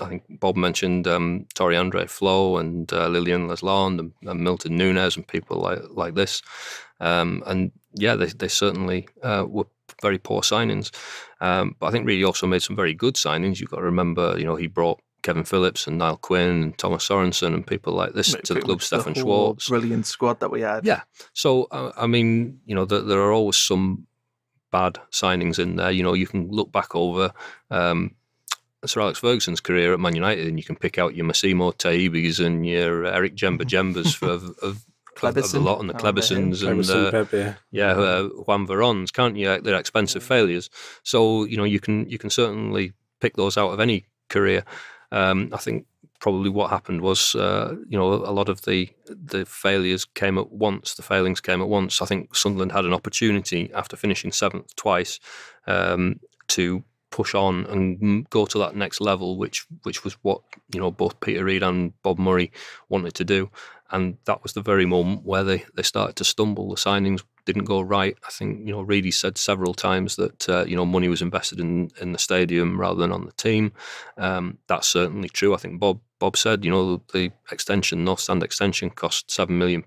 think Bob mentioned Tori Andre Flo and Lillian Lesland and Milton Nunes and people like this, and yeah, they certainly were very poor signings. But I think Reid also made some very good signings. You've got to remember, he brought Kevin Phillips and Niall Quinn and Thomas Sorensen and people like this to the club, Stefan Schwartz. Brilliant squad that we had. Yeah. So, I mean, there are always some bad signings in there. You can look back over Sir Alex Ferguson's career at Man United and you can pick out your Massimo Taibis and your Eric Jembas the lot, and the Klebesons and Juan Verons, can't you? They're expensive failures. So you can certainly pick those out of any career. I think probably what happened was a lot of the failures came at once. The failings came at once. I think Sunderland had an opportunity after finishing 7th twice to push on and go to that next level, which was what both Peter Reid and Bob Murray wanted to do, and that was the very moment where they started to stumble. The signings didn't go right. I think Reedy said several times that money was invested in the stadium rather than on the team. That's certainly true. I think Bob said the North Stand extension cost £7 million.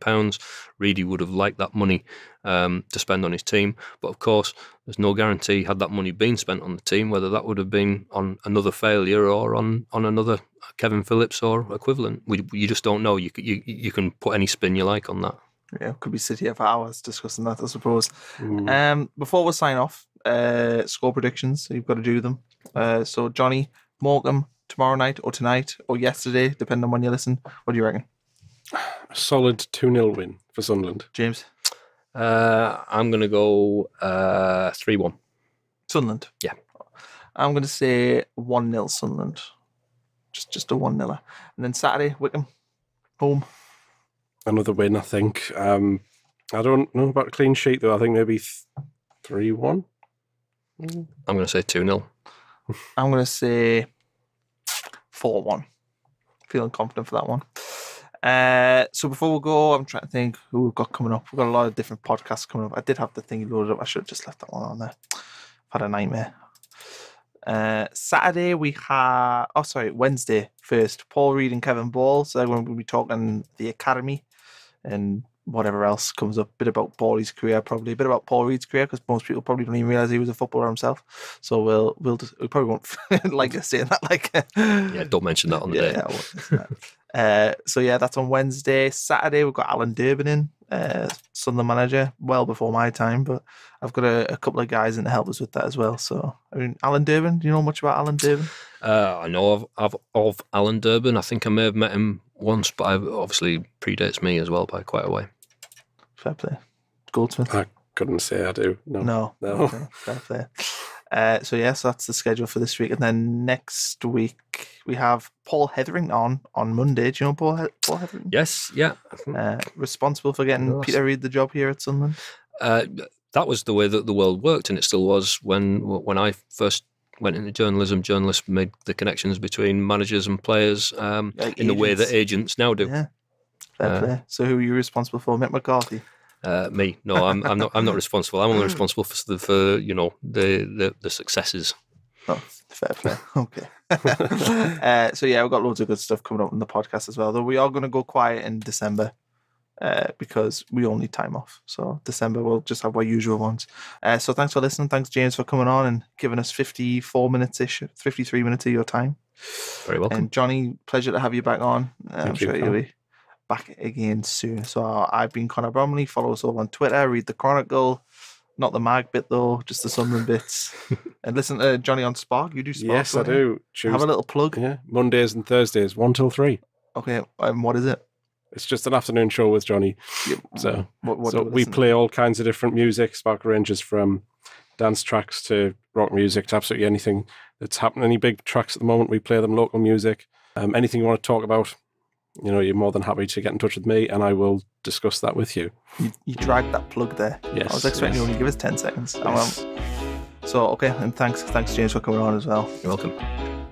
Reedy would have liked that money to spend on his team, but of course there's no guarantee, had that money been spent on the team, whether that would have been on another failure or on another Kevin Phillips or equivalent. You just don't know. You can put any spin you like on that. Yeah, could be sitting here for hours discussing that, I suppose. Before we sign off, score predictions, you've got to do them. So Johnny, Morecambe, tomorrow night or tonight or yesterday, depending on when you listen. What do you reckon? A solid 2-0 win for Sunderland. James? I'm going to go 3-1. Sunderland? Yeah. I'm going to say 1-0 Sunderland. Just a 1-0. And then Saturday, Wycombe, home. Another win, I think. I don't know about a clean sheet, though. I think maybe 3-1. I'm going to say 2-0. I'm going to say 4-1. Feeling confident for that one. So before we go, I'm trying to think who we've got coming up. We've got a lot of different podcasts coming up. I did have the thing loaded up. I should have just left that one on there. I've had a nightmare. Saturday we have... Wednesday first. Paul Reid and Kevin Ball. So they're going to be talking the academy and whatever else comes up. A bit about Paulie's career, probably. A bit about Paul Reid's career, because most people probably don't even realise he was a footballer himself. So we probably won't like us saying that. Yeah, don't mention that on the day. So yeah, that's on Wednesday. Saturday we've got Alan Durbin in, Sunderland manager, well before my time, but I've got a couple of guys in to help us with that as well. So I mean, Alan Durbin, do you know much about Alan Durbin? I know of Alan Durbin. I think I may have met him once, but obviously predates me as well by quite a way. Fair play. Goldsmith? I couldn't say I do. No. Okay, fair play. So yes, that's the schedule for this week. And then next week we have Paul Hetherington on Monday. Do you know Paul Hetherington? Yes, yeah. Responsible for getting Peter Reid the job here at Sunderland? That was the way that the world worked, and it still was when I first went into journalism. Journalists made the connections between managers and players in the way that agents now do. Yeah, fair play. So who are you responsible for? Mick McCarthy? Me? No, I'm not responsible. I'm only responsible for the successes. Oh, fair play. Okay. So yeah, we've got loads of good stuff coming up in the podcast as well. Though we are going to go quiet in December because we all need time off. So December we'll just have our usual ones. So thanks for listening. Thanks James for coming on and giving us 54 minutes-ish, 53 minutes of your time. Very welcome. And Johnny, pleasure to have you back on. I'm sure you, you'll be back again soon. So I've been Connor Bromley. Follow us all on Twitter. Read the Chronicle. Not the mag bit though, just the Sunderland bits. And listen to Johnny on Spark. You do Spark. Yes, I do. Have a little plug. Yeah, Mondays and Thursdays, 1 till 3. Okay, what is it? It's just an afternoon show with Johnny. Yeah. So, what we play all kinds of different music. Spark ranges from dance tracks to rock music to absolutely anything that's happening. Any big tracks at the moment, we play them. Local music. Anything you want to talk about, you're more than happy to get in touch with me, and I will discuss that with you. You dragged that plug there. Yes. I was expecting you only give us 10 seconds. Yes. So okay, and thanks James for coming on as well. You're welcome.